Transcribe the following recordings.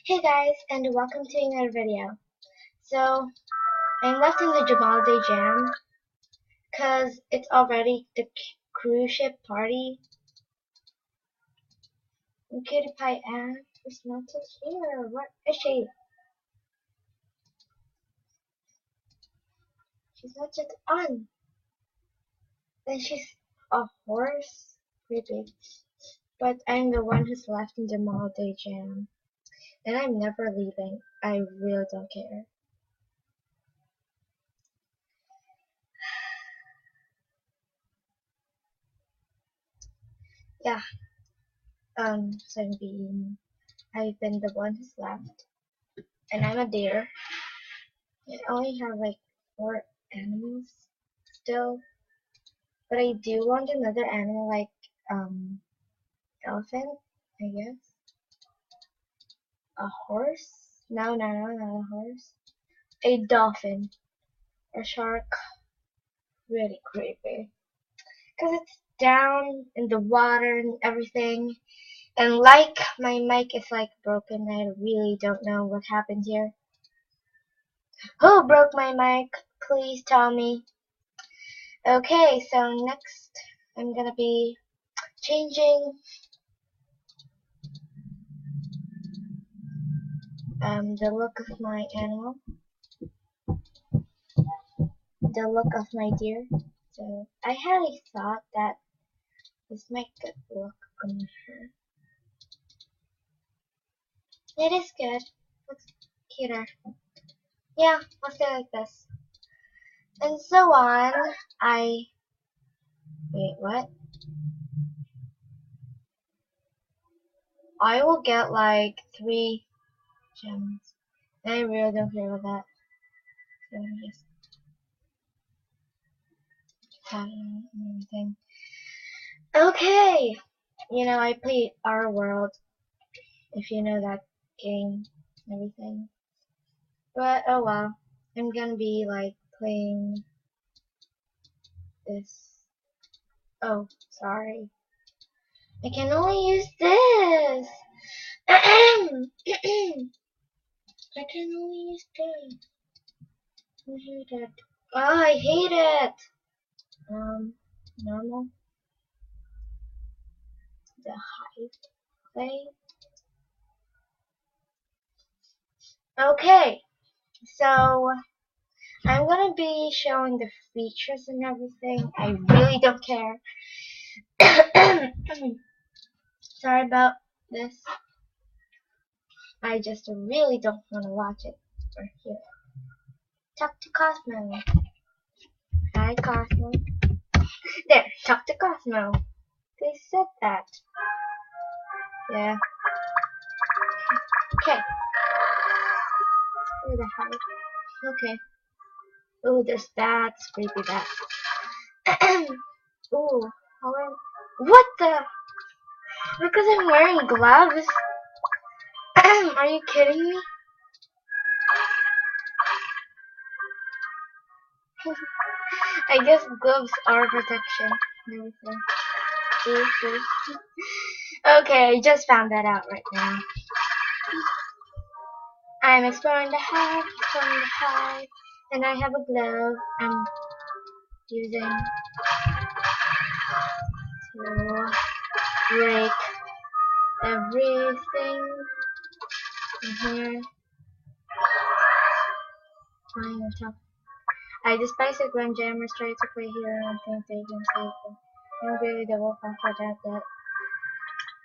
Hey guys, and welcome to another video. So, I'm left in the Jamal Day Jam because it's already the cruise ship party. And Cutie Pie Ann is not here. What is she? She's not just on. Then she's a horse. Creepy. But I'm the one who's left in Jamal Day Jam. And I'm never leaving. I really don't care. Yeah, 17. I've been the one who's left. And I'm a deer. I only have like 4 animals still, but I do want another animal like elephant, I guess. A horse? No, no, no, not a horse. A dolphin. A shark. Really creepy. Cause it's down in the water and everything. And like my mic is like broken, I really don't know what happened here. Who broke my mic? Please tell me. Okay, so next I'm gonna be changing the look of my animal, the look of my deer. So I had a thought that this might good look on her. It is good. Looks cuter. Yeah, let's go like this. And so on. Wait, what? I will get like 3 gems. I really don't care about that. So just cut it and everything. Okay. You know, I played Our World, if you know that game and everything. But oh well. I'm gonna be like playing this. Oh, sorry. I can only use this. I can only use this. I hate it. Oh, I hate it. Normal. The Hive play. Okay, so I'm gonna be showing the features and everything. I really don't care. Sorry about this. I just really don't want to watch it or hear it. Talk to Cosmo. Hi, Cosmo. There, talk to Cosmo. They said that. Yeah. Okay. Where the hell? Okay. Ooh, there's bats. Creepy bats. Ooh. What the? Because I'm wearing gloves? Are you kidding me? I guess gloves are protection and everything. Okay, I just found that out right now. I'm exploring the hive, and I have a glove I'm using to break everything in here. Fine on top. I despise it when jammers try to play here and think they can save them. I'm really the wolf after that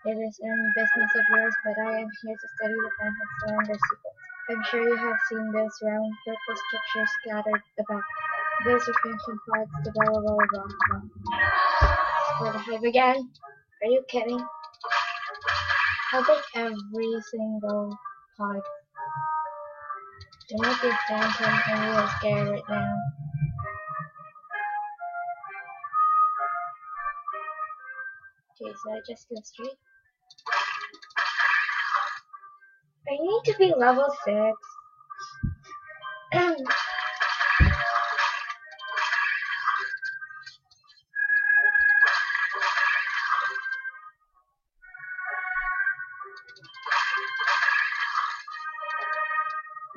it is any business of yours, but I am here to study the plans and surrender secrets. I'm sure you have seen those round purple structures scattered about. Those are function pods, the blah blah blah blah blah. For the hive again? Are you kidding? I'll take every single pod. Don't make your phantom. I'm really scared right now. Okay, so I just go straight. I need to be level 6.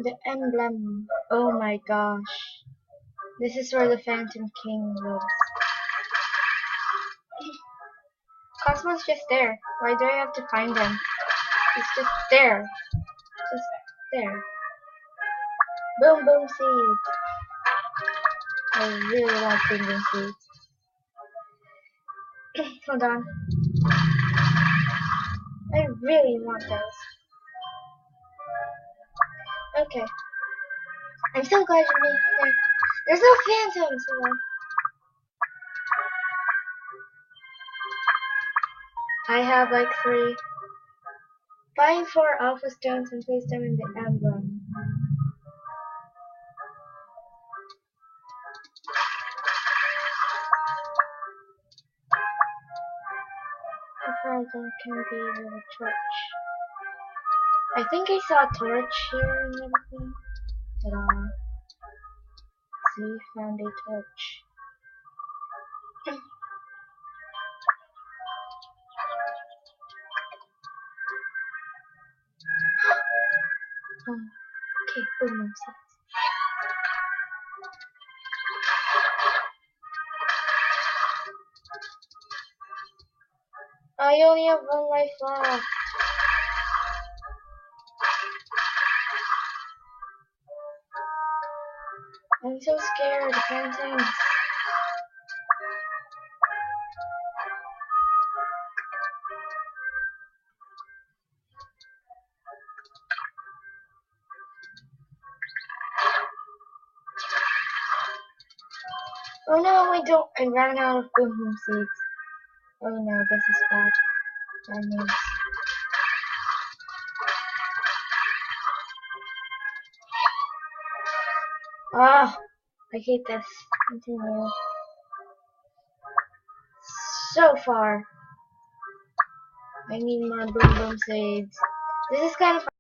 The emblem. Oh my gosh. This is where the Phantom King lives. Cosmo's just there. Why do I have to find him? He's just there. Just there. Boom boom seeds. I really like boom boom seeds. Hold on. I really want those. Okay. I'm so glad you made there. There's no phantoms. Hold on. I have like 3. Find 4 alpha stones and place them in the emblem. The phantom can be with a torch. I think I saw a torch here and everything. Ta-da. See, found a torch. Oh, okay, boom, boom, seeds. I only have 1 life left. I'm so scared, phantoms. Oh no, I ran out of boom boom seeds. Oh no, this is bad. Bad news. Ah, I hate this. Continue. So far. I need more boom boom seeds. This is kind of